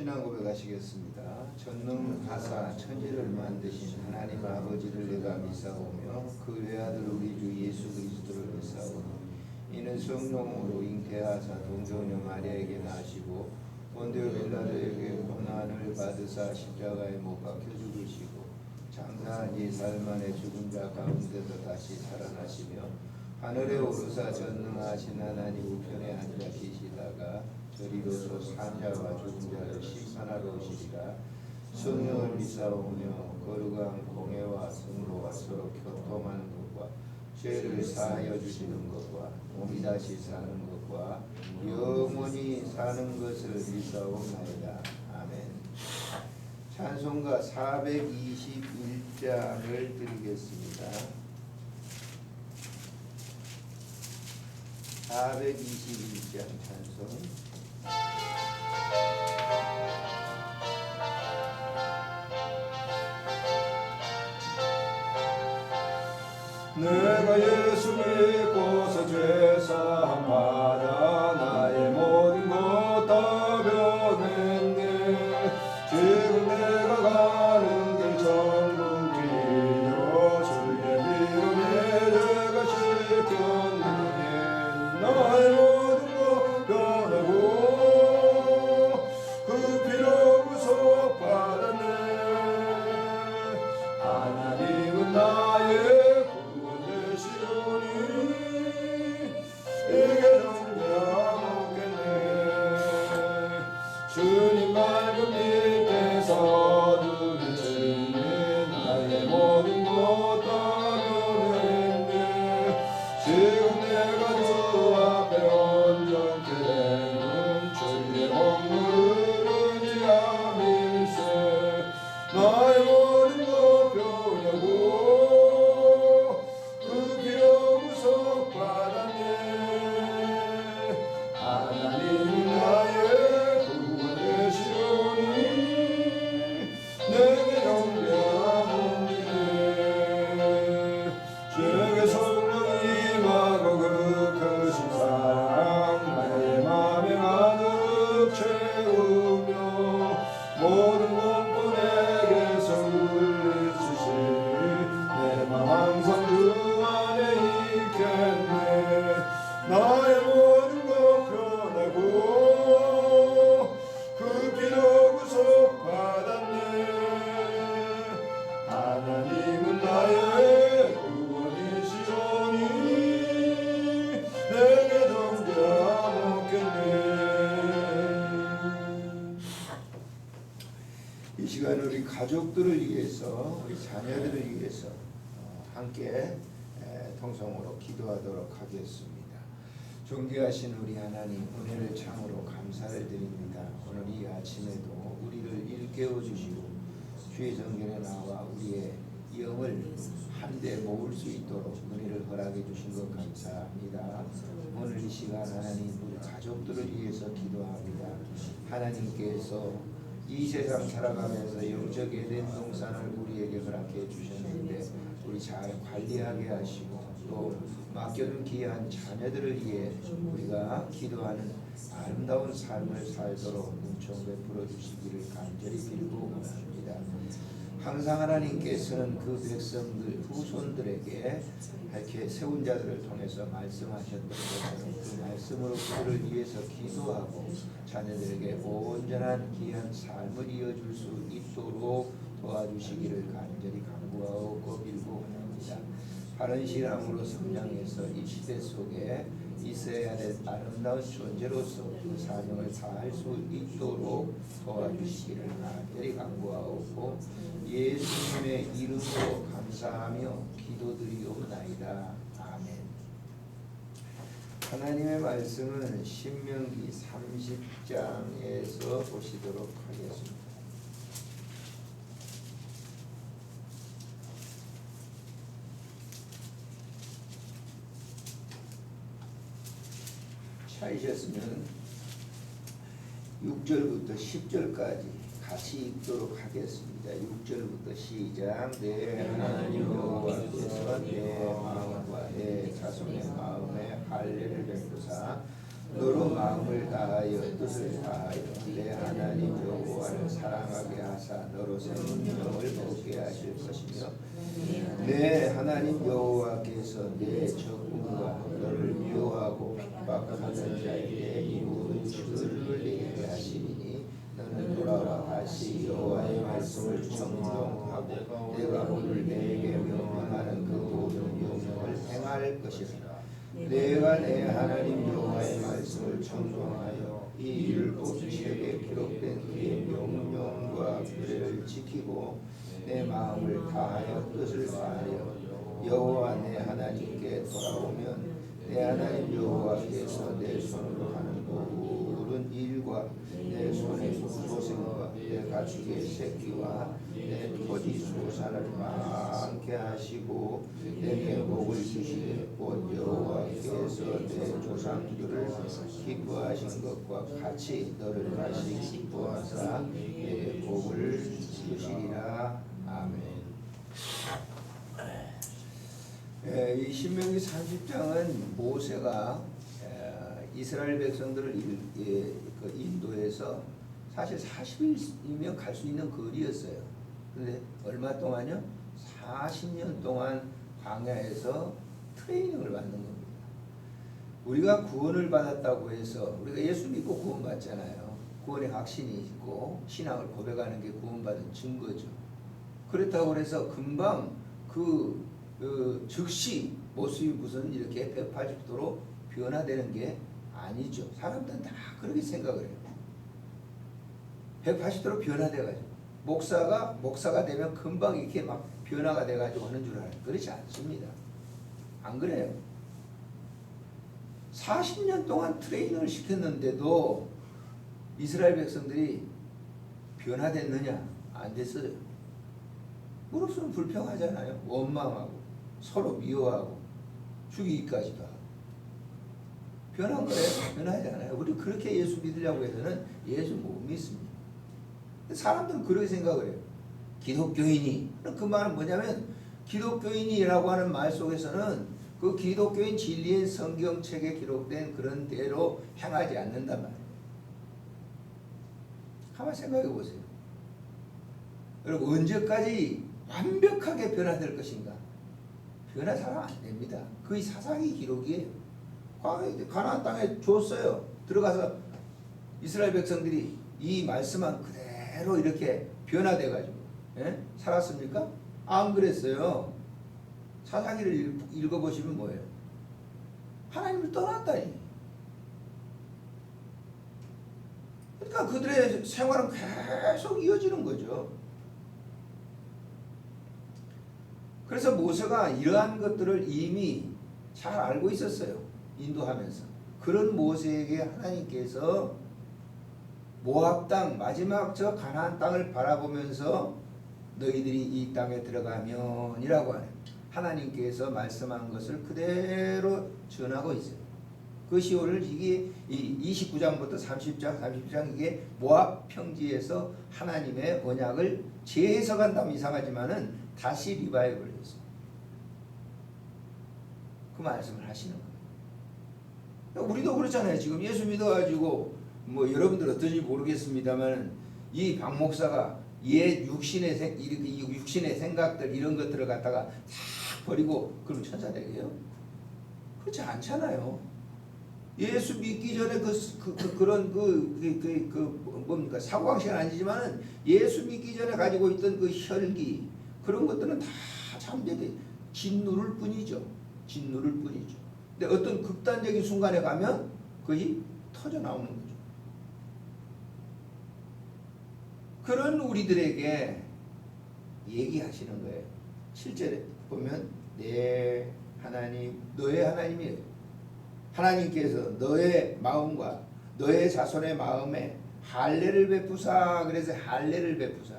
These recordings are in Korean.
신앙 고백하시겠습니다. 전능하사 천지를 만드신 하나님 아버지를 내가 믿사오며 그 외아들 우리 주 예수 그리스도를 믿사오니 이는 성령으로 잉태하사 동정녀 마리아에게 나시고 본디오 빌라도에게 고난을 받으사 십자가에 못 박혀 죽으시고 장사한 지 사흘 만에 죽은 자 가운데서 다시 살아나시며 하늘에 오르사 전능하신 하나님 우편에 앉아 계시다가 저리로서 산자와 죽은 자를 심판하러 오시리라. 성령을 믿사오며 거룩한 공회와 성도와 서로 교통하는 것과 죄를 사하여 주시는 것과 몸이 다시 사는 것과 영원히 사는 것을 믿사옵나이다. 아멘. 찬송가 421장을 드리겠습니다. 421장 찬송. 내가 예수 믿고서 죄사함 받아 나의 모든 것 다 변했네. 지금 내가 가는 길 전부 길이여 주의 피로 내 죄가 씻겼네. 나의 모든 것 변하고 그 피로 구속받았네. 하나님은 나의 주님 말씀 밑에서 눈을 뜨는 나의 모든 것 다 변했네. 지금 내가 주 앞에 온전케 되는 주의 공물을 의지함일세. 나의 모든 것 변하고 그 피로 구속받았네. 하나님 나의 내게 정죄하옵네. 주의 성령 임하고 그 크신 사랑 나의 맘에 가득 채우며 모든 공포 내게서 물리치시니 내 맘 항상 주 안에 있겠네. 나의 모든 것 변하고 그 피로 구속받았네. 하나님은 나의 구원이시오니 내게 정죄함 없겠네. 이 시간 우리 가족들을 위해서 우리 자녀들을 위해서 함께 통성으로 기도하도록 하겠습니다. 존귀하신 우리 하나님 은혜를 참으로 감사를 드립니다. 오늘 이 아침에도 우리를 일깨워 주시고 주의 정결에 나와 우리의 영을 한데 모을 수 있도록 은혜를 허락해 주신 것 감사합니다. 오늘 이 시간 하나님 우리 가족들을 위해서 기도합니다. 하나님께서 이 세상 살아가면서 영적 에덴 동산을 우리에게 허락해 주셨는데 우리 잘 관리하게 하시고 또 맡겨둔 귀한 자녀들을 위해 우리가 기도하는 아름다운 삶을 살도록 은총 베풀어 주시기를 간절히 빌고 원합니다. 항상 하나님께서는 그 백성들 후손들에게 이렇게 세운 자들을 통해서 말씀하셨던 것처럼 그 말씀으로 그들을 위해서 기도하고 자녀들에게 온전한 귀한 삶을 이어줄 수 있도록 도와주시기를 간절히 간구하고 빌고 원합니다. 바른 신앙으로 성장해서 이 시대 속에 있어야 될 아름다운 존재로서 그 사명을 다할 수 있도록 도와주시기를 간절히 간구하고 예수님의 이름으로 감사하며 기도드리옵나이다. 아멘. 하나님의 말씀은 신명기 30장에서 보시도록 하겠습니다. 찾으셨으면 6절부터 10절까지 같이 읽도록 하겠습니다. 6절부터 시작. 내 하나님 여호와께서 내 마음과 내 자손의 마음에 할례를 베푸사 너로 마음을 다하여 뜻을 다하여 내 하나님 여호와 하사 너로 새 운명을 얻게 하실 것이며 내 하나님 여호와께서 내 적군과 너를 미워하고 핍박하는 자에게 이 모든 주들을 내게 하시리니 너는 돌아와 다시 여호와의 말씀을 청종하고 내가 오늘 내게 명령하는 그 모든 명령을 행할 것이라. 내가 내 하나님 여호와의 말씀을 청종하여 이 율법책에 기록된 그의 명령과 규례를 지키고 내 마음을 다하여 뜻을 다하여 여호와 내 하나님께 돌아오면 내 하나님 여호와께서 내 손으로 하는 모든 일과 내 손의 소생과 내 가축의 새끼와 내 토지 소산을 많게 하시고 내게 복을 주시되 곧 여호와께서 내 조상들을 기뻐하신 것과 같이 너를 다시 기뻐하사 내게 복을 주시리라. 아멘. 이 신명기 30장은 모세가 이스라엘 백성들을 인도해서 사실 40일이면 갈 수 있는 거리였어요. 그런데 얼마 동안요? 40년 동안 광야에서 트레이닝을 받는 겁니다. 우리가 구원을 받았다고 해서 우리가 예수 믿고 구원받잖아요. 구원의 확신이 있고 신앙을 고백하는 게 구원받은 증거죠. 그렇다고 해서 금방 즉시 모습이 무슨 이렇게 180도로 변화되는 게 아니죠. 사람들은 다 그렇게 생각을 해요. 180도로 변화돼가지고 목사가 되면 금방 이렇게 막 변화가 돼가지고 하는 줄 알아요. 그렇지 않습니다. 안 그래요. 40년 동안 트레이닝을 시켰는데도 이스라엘 백성들이 변화됐느냐? 안 됐어요. 무릎쓰면 불평하잖아요. 원망하고 서로 미워하고 죽이기까지도 하고. 변한 거예요? 변하지 않아요. 우리 그렇게 예수 믿으려고 해서는 예수 못 믿습니다. 사람들은 그렇게 생각을 해요. 기독교인이. 그 말은 뭐냐면 기독교인이라고 하는 말 속에서는 그 기독교인 진리의 성경책에 기록된 그런 대로 행하지 않는단 말이에요. 한번 생각해 보세요. 여러분 언제까지 완벽하게 변화될 것인가? 변화 잘 안 됩니다. 그의 사사기 기록이에요. 가나안 땅에 줬어요. 들어가서 이스라엘 백성들이 이 말씀만 그대로 이렇게 변화돼가지고 살았습니까? 안 그랬어요. 사사기를 읽어보시면 뭐예요? 하나님을 떠났다니. 그러니까 그들의 생활은 계속 이어지는 거죠. 그래서 모세가 이러한 것들을 이미 잘 알고 있었어요. 인도하면서. 그런 모세에게 하나님께서 모압 땅 마지막 저 가나안 땅을 바라보면서 너희들이 이 땅에 들어가면이라고 하는 하나님께서 말씀한 것을 그대로 전하고 있어요. 그것이 오늘 이게 29장부터 30장 이게 모압 평지에서 하나님의 언약을 재해석한다면 이상하지만은 다시 리바이벌을 했어요. 그 말씀을 하시는 거예요. 우리도 그렇잖아요. 지금 예수 믿어가지고 뭐 여러분들 어떤지 모르겠습니다만 이 박 목사가 옛 육신의 생각들 이런 것들을 갖다가 다 버리고 그럼 천사 되게요? 그렇지 않잖아요. 예수 믿기 전에 그런 뭡니까 사고방식은 아니지만은 예수 믿기 전에 가지고 있던 그 혈기 그런 것들은 다 참되게 짓누를 뿐이죠. 짓누를 뿐이죠. 근데 어떤 극단적인 순간에 가면 그것이 터져 나오는 거죠. 그런 우리들에게 얘기하시는 거예요. 실제로 보면 내 하나님, 너의 하나님이에요. 하나님께서 너의 마음과 너의 자손의 마음에 할례를 베푸사. 그래서 할례를 베푸사.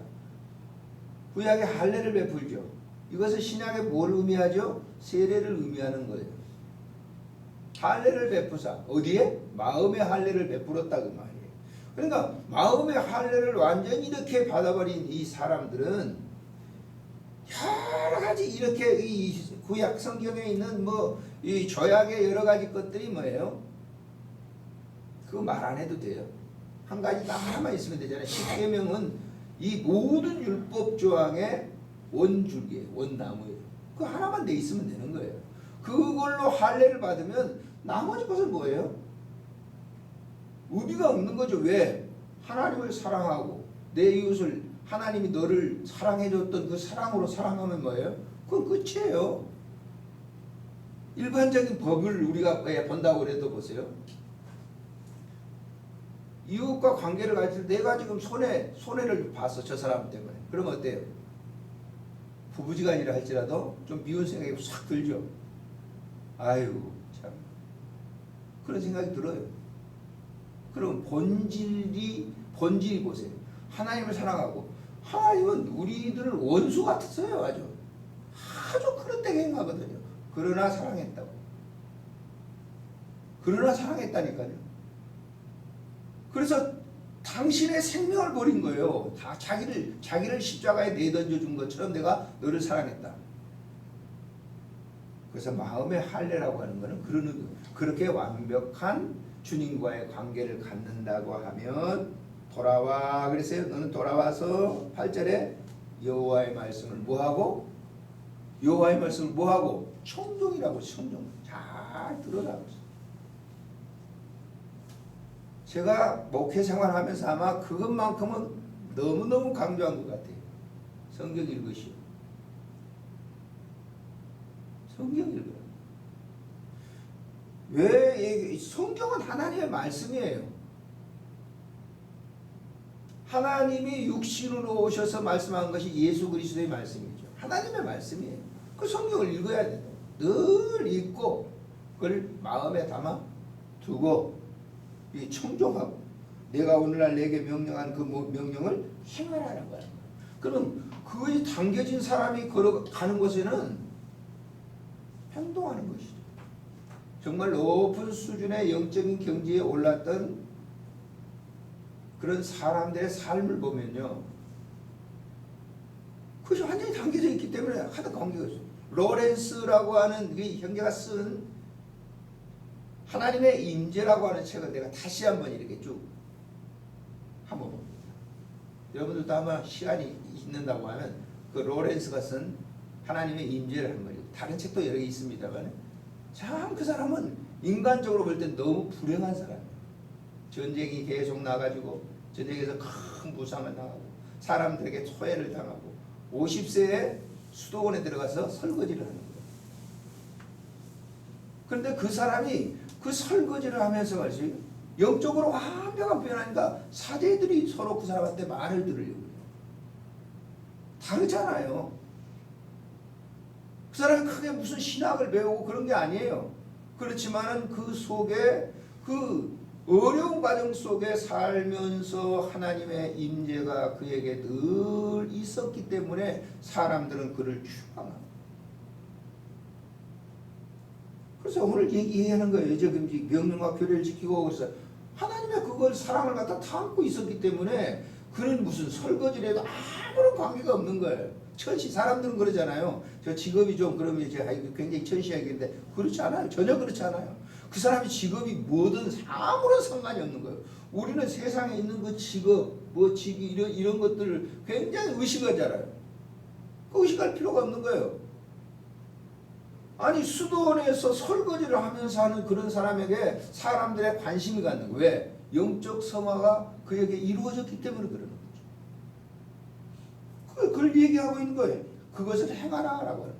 구약에 할례를 베풀죠. 이것은 신약에 뭘 의미하죠? 세례를 의미하는 거예요. 할례를 베푸사. 어디에? 마음의 할례를 베풀었다 그 말이에요. 그러니까 마음의 할례를 완전히 이렇게 받아버린 이 사람들은 여러 가지 이렇게 이 구약 성경에 있는 뭐 이 조약의 여러 가지 것들이 뭐예요? 그거 말 안 해도 돼요. 한 가지 딱 하나만 있으면 되잖아요. 십계명은 이 모든 율법 조항의 원줄기예요. 원나무예요. 그 하나만 돼 있으면 되는 거예요. 그걸로 할례를 받으면 나머지 것은 뭐예요? 의미가 없는 거죠. 왜? 하나님을 사랑하고 내 이웃을 하나님이 너를 사랑해줬던 그 사랑으로 사랑하면 뭐예요? 그건 끝이에요. 일반적인 법을 우리가 본다고 그래도 보세요. 이웃과 관계를 가질 때 내가 지금 손해를 봤어. 저 사람 때문에. 그러면 어때요? 부부지간이라 할지라도 좀 미운 생각이 싹 들죠. 아유 참 그런 생각이 들어요. 그럼 본질이 보세요. 하나님을 사랑하고 하나님은 우리들을 원수 같았어요. 아주 그릇되게 행하거든요. 그러나 사랑했다고. 그러나 사랑했다니까요. 그래서 당신의 생명을 버린 거예요. 다 자기를 십자가에 내던져 준 것처럼 내가 너를 사랑했다. 그래서 마음의 할례라고 하는 것은 그렇게 완벽한 주님과의 관계를 갖는다고 하면 돌아와 그랬어요. 너는 돌아와서 8절에 여호와의 말씀을 뭐하고? 여호와의 말씀을 뭐하고? 청종이라고. 청종. 잘 들어라고. 제가 목회 생활하면서 아마 그것만큼은 너무너무 강조한 것 같아요. 성경 읽으시오. 성경 읽어요. 왜? 성경은 하나님의 말씀이에요. 하나님이 육신으로 오셔서 말씀한 것이 예수 그리스도의 말씀이죠. 하나님의 말씀이에요. 그 성경을 읽어야 돼요. 늘 읽고 그걸 마음에 담아 두고 청종하고 내가 오늘날 내게 명령한 그 명령을 행하라는 거야. 그럼 그것이 당겨진 사람이 걸어가는 곳에는 행동하는 것이죠. 정말 높은 수준의 영적인 경지에 올랐던 그런 사람들의 삶을 보면요, 그것이 완전히 당겨져 있기 때문에 하나도 관계가 없어요. 로렌스라고 하는 그 형제가 쓴 하나님의 임재라고 하는 책을 내가 다시 한번 이렇게 쭉 한번 봅니다. 여러분들도 아마 시간이 있는다고 하면 그 로렌스가 쓴 하나님의 임재를 한번 읽고, 다른 책도 여러 개 있습니다만 참 그 사람은 인간적으로 볼 땐 너무 불행한 사람이에요. 전쟁이 계속 나가지고 전쟁에서 큰 부상을 당하고 사람들에게 토해를 당하고 50세에 수도원에 들어가서 설거지를 하는 거예요. 그런데 그 사람이 그 설거지를 하면서 말이죠, 영적으로 완벽한 표현하니까 사제들이 서로 그 사람한테 말을 들으려고 해요. 다르잖아요. 그 사람이 크게 무슨 신학을 배우고 그런 게 아니에요. 그렇지만은 그 속에 그 어려운 과정 속에 살면서 하나님의 임재가 그에게 늘 있었기 때문에 사람들은 그를 추앙합니다. 그래서 오늘 얘기하는 거예요. 지금 명령과 교례를 지키고, 그래서 하나님의 그걸 사랑을 갖다 담고 있었기 때문에 그는 무슨 설거지를 해도 아무런 관계가 없는 거예요. 천시, 사람들은 그러잖아요. 저 직업이 좀 그러면 이제 굉장히 천시하겠는데 그렇지 않아요. 전혀 그렇지 않아요. 그 사람이 직업이 뭐든 아무런 상관이 없는 거예요. 우리는 세상에 있는 그 직업, 뭐 직위 이런 것들을 굉장히 의식하잖아요. 그 의식할 필요가 없는 거예요. 아니 수도원에서 설거지를 하면서 하는 그런 사람에게 사람들의 관심이 갖는 거예요. 왜? 영적 성화가 그에게 이루어졌기 때문에 그러는 거죠. 그걸 얘기하고 있는 거예요. 그것을 행하라라고 하는 거예요.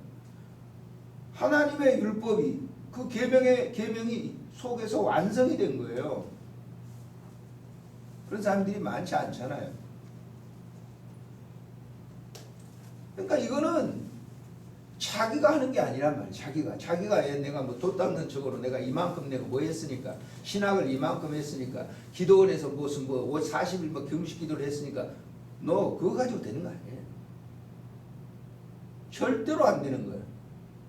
하나님의 율법이 그 계명이 속에서 완성이 된 거예요. 그런 사람들이 많지 않잖아요. 그러니까 이거는 자기가 하는 게 아니란 말이에요. 자기가 내가 뭐 돛 닦는 척으로 내가 이만큼 내가 뭐 했으니까, 신학을 이만큼 했으니까, 기도원에서 무슨 뭐 40일 뭐 금식 기도를 했으니까 너 그거 가지고 되는 거 아니에요. 절대로 안 되는 거예요.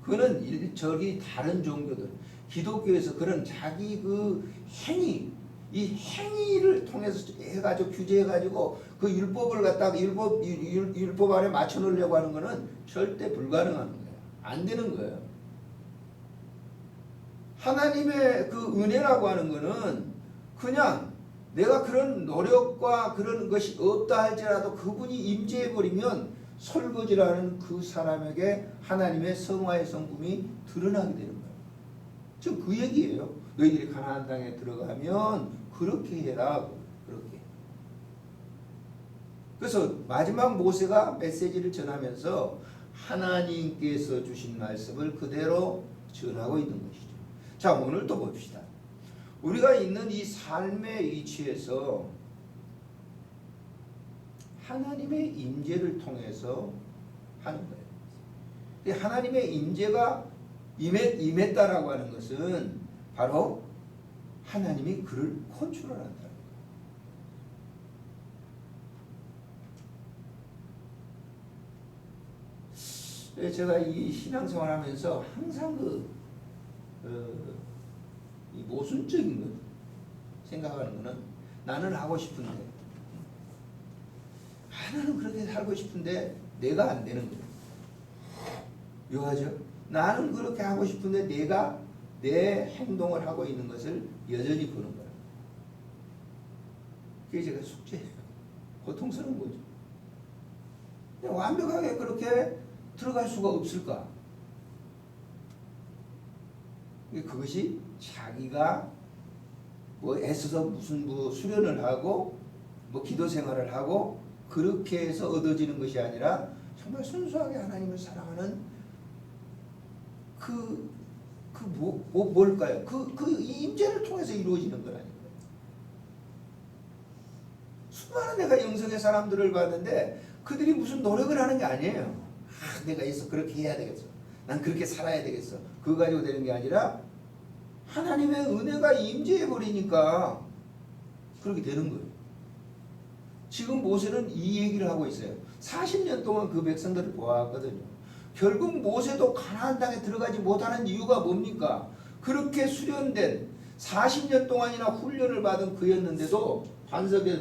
그거는 저기 다른 종교들, 기독교에서 그런 자기 그 행위, 이 행위를 통해서 해가지고 규제해가지고 그 율법을 갖다가 율법 안에 맞춰 놓으려고 하는 거는 절대 불가능한 거예요. 안 되는 거예요. 하나님의 그 은혜라고 하는 거는 그냥 내가 그런 노력과 그런 것이 없다 할지라도 그분이 임재해 버리면 설거지라는 그 사람에게 하나님의 성화의 성품이 드러나게 되는 거예요. 지금 그 얘기예요. 너희들이 가나안 땅에 들어가면 그렇게 해라. 그렇게. 그래서 마지막 모세가 메시지를 전하면서 하나님께서 주신 말씀을 그대로 전하고 있는 것이죠. 자, 오늘 또 봅시다. 우리가 있는 이 삶의 위치에서 하나님의 임재를 통해서 하는 거예요. 하나님의 임재가 임했다라고 하는 것은 바로 하나님이 그를 컨트롤한다는 거예요. 제가 이 신앙생활하면서 항상 이 모순적인 것 생각하는 거는 나는 하고 싶은데 나는 그렇게 살고 싶은데 내가 안 되는 거예요. 묘하죠? 나는 그렇게 하고 싶은데 내가 내 행동을 하고 있는 것을 여전히 보는 거예요. 그게 제가 숙제예요. 고통스러운 거죠. 완벽하게 그렇게 들어갈 수가 없을까? 그것이 자기가 뭐 애써서 무슨 수련을 하고 뭐 기도 생활을 하고 그렇게 해서 얻어지는 것이 아니라 정말 순수하게 하나님을 사랑하는 뭘까요? 그 임재를 통해서 이루어지는 거라니까요. 수많은 내가 영성의 사람들을 봤는데 그들이 무슨 노력을 하는 게 아니에요. 내가 있어 그렇게 해야 되겠어. 난 그렇게 살아야 되겠어. 그거 가지고 되는 게 아니라 하나님의 은혜가 임재해 버리니까 그렇게 되는 거예요. 지금 모세는 이 얘기를 하고 있어요. 40년 동안 그 백성들을 보았거든요. 결국 모세도 가나안 땅에 들어가지 못하는 이유가 뭡니까? 그렇게 수련된 40년 동안이나 훈련을 받은 그였는데도 반석에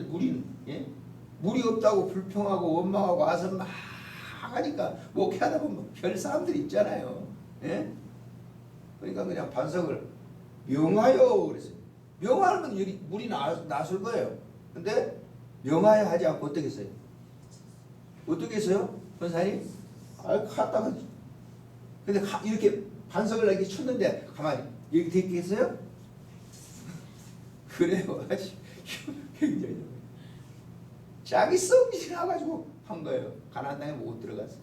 물이 없다고 불평하고 원망하고 와서 막 하니까 목회하다 보면 별 사람들이 있잖아요. 예? 그러니까 그냥 반석을 명하여 그랬어요. 명하면 여기 물이 나설 거예요. 근데 명하여 하지 않고 어떻게 했어요? 어떻게 했어요? 권사님? 갔다가 근데 이렇게 반석을 이렇게 쳤는데 가만히 여기 됐겠어요? 그래요. 굉장히 자기 성질이 나가지고 한 거예요. 가나안 땅에 못 들어갔어요.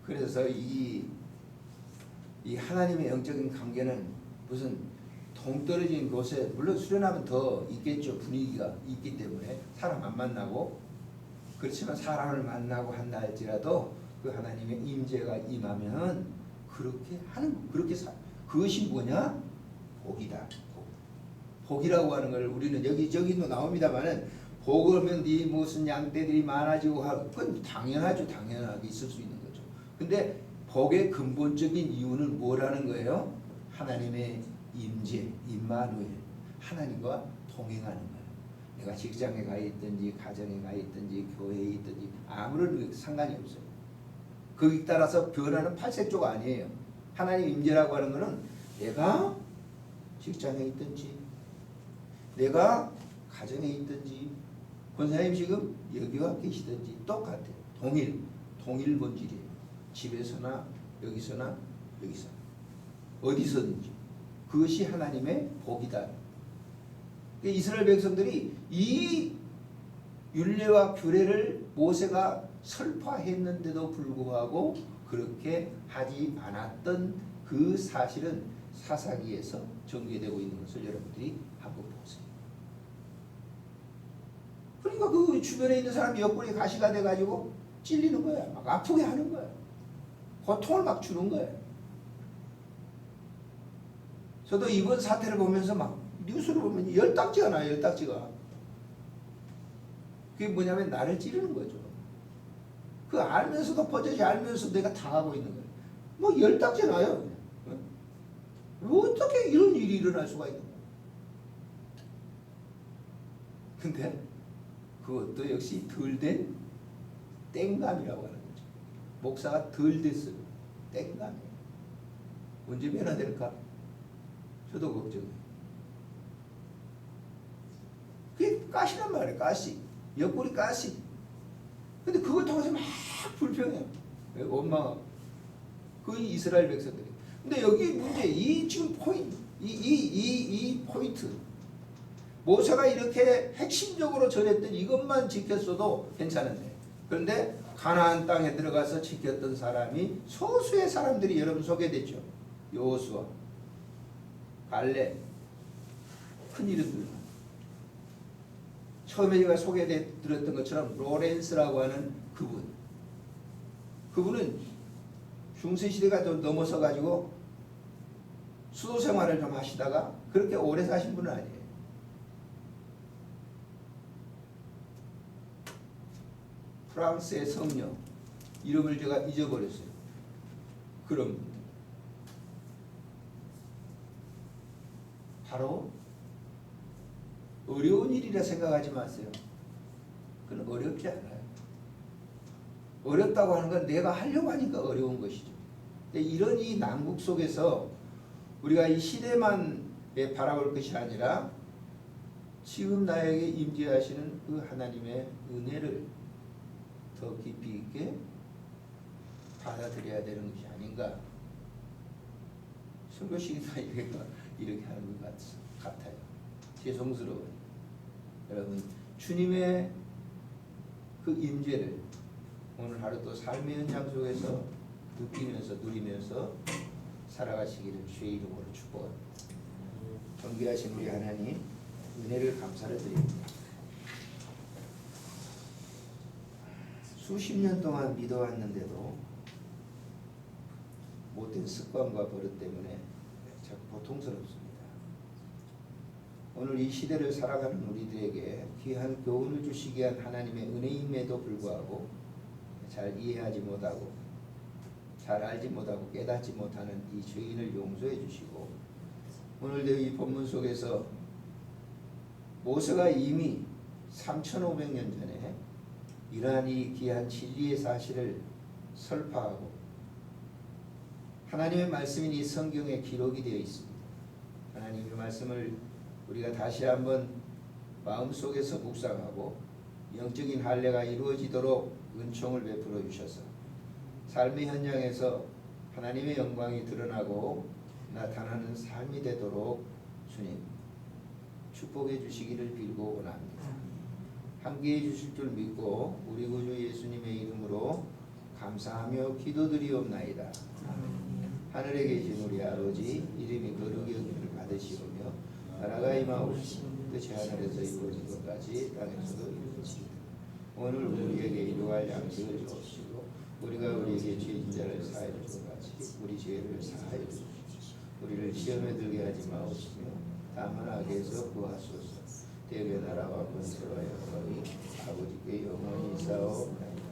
그래서 이 하나님의 영적인 관계는 무슨 동떨어진 곳에 물론 수련하면 더 있겠죠. 분위기가 있기 때문에 사람 안 만나고 그렇지만 사람을 만나고 한다 할지라도 그 하나님의 임재가 임하면 그렇게 하는 그것이 뭐냐? 복이다. 복이라고 하는 걸 우리는 여기저기도 나옵니다만은 복하면 네 무슨 양떼들이 많아지고 하고 그건 당연하죠. 당연하게 있을 수 있는 거죠. 근데 복의 근본적인 이유는 뭐라는 거예요? 하나님의 임재, 임마누엘, 하나님과 동행하는 거예요. 내가 직장에 가 있든지 가정에 가 있든지 교회에 있든지 아무런 상관이 없어요. 거기 따라서 변하는 팔색조가 아니에요. 하나님 임재라고 하는 거는 내가 직장에 있든지 내가 가정에 있든지 권사님 지금 여기와 계시든지 똑같아요. 동일 본질이에요. 집에서나 여기서나 여기서 어디서든지 그것이 하나님의 복이다. 이스라엘 백성들이 이 율례와 규례를 모세가 설파했는데도 불구하고 그렇게 하지 않았던 그 사실은 사사기에서 전개되고 있는 것을 여러분들이 한번 보세요. 그러니까 그 주변에 있는 사람이 옆구리에 가시가 돼가지고 찔리는 거야. 막 아프게 하는 거야. 고통을 막 주는 거예요. 저도 이번 사태를 보면서 막 뉴스를 보면 열딱지가 나요. 열딱지가. 그게 뭐냐면 나를 찌르는 거죠. 그 알면서도 버젓이 알면서 내가 당하고 있는 거예요. 뭐 열딱지 나요. 어떻게 이런 일이 일어날 수가 있는 거예요. 근데 그것도 역시 덜 된 땡감이라고 하는 거죠. 목사가 덜 됐어요. 땡감이에요. 언제 변화될까? 저도 걱정해. 그게 가시란 말이에요. 가시. 옆구리 가시. 근데 그걸 통해서 막 불평해요. 원망하고. 그 이스라엘 백성들이. 근데 여기 문제, 이 지금 포인트, 이 포인트. 모세가 이렇게 핵심적으로 전했던 이것만 지켰어도 괜찮은데. 그런데 가나안 땅에 들어가서 지켰던 사람이 소수의 사람들이 여러분 소개됐죠. 여호수아, 갈렙, 큰 이름들. 처음에 제가 소개드렸던 것처럼 로렌스라고 하는 그분은 중세시대가 좀 넘어서 가지고 수도 생활을 좀 하시다가 그렇게 오래 사신 분은 아니에요. 프랑스의 성녀, 이름을 제가 잊어버렸어요. 그런 분. 바로 어려운 일이라 생각하지 마세요. 그건 어렵지 않아요. 어렵다고 하는 건 내가 하려고 하니까 어려운 것이죠. 근데 이런 이 난국 속에서 우리가 이 시대만 바라볼 것이 아니라 지금 나에게 임재하시는 그 하나님의 은혜를 더 깊이 있게 받아들여야 되는 것이 아닌가. 설교식이나 이렇게 하는 것 같아요. 죄송스러워요. 여러분, 주님의 그 임재를 오늘 하루도 삶의 현장 속에서 느끼면서 누리면서 살아가시기를 주의 이름으로 축복합니다. 존귀하신 우리 하나님, 은혜를 감사를 드립니다. 수십 년 동안 믿어왔는데도 못된 습관과 버릇 때문에 자꾸 고통스럽습니다. 오늘 이 시대를 살아가는 우리들에게 귀한 교훈을 주시기 위한 하나님의 은혜임에도 불구하고 잘 이해하지 못하고 잘 알지 못하고 깨닫지 못하는 이 죄인을 용서해 주시고, 오늘도 이 본문 속에서 모세가 이미 3500년 전에 이러한 이 귀한 진리의 사실을 설파하고 하나님의 말씀인 이 성경에 기록이 되어 있습니다. 하나님의 말씀을 우리가 다시 한번 마음속에서 묵상하고 영적인 할례가 이루어지도록 은총을 베풀어 주셔서 삶의 현장에서 하나님의 영광이 드러나고 나타나는 삶이 되도록 주님 축복해 주시기를 빌고 원합니다. 함께해 주실 줄 믿고 우리 구주 예수님의 이름으로 감사하며 기도드리옵나이다. 하늘에 계신 우리 아버지, 이름이 거룩히 여김을 받으시오며 나라가 임하옵시며 뜻이 하늘에서 이루어진 것 같이 땅에서도 이루어지리라. 오늘 우리에게 일용할 양식을 주옵시고 우리가 우리에게 죄진 자를 사하여 준 것 같이 우리 죄를 사하여 주옵시고 우리를 시험에 들게 하지 마옵시며 다만 악에서 구하소서. 대개 나라와 권세와 영광이 아버지께 영원히 있사옵나이다.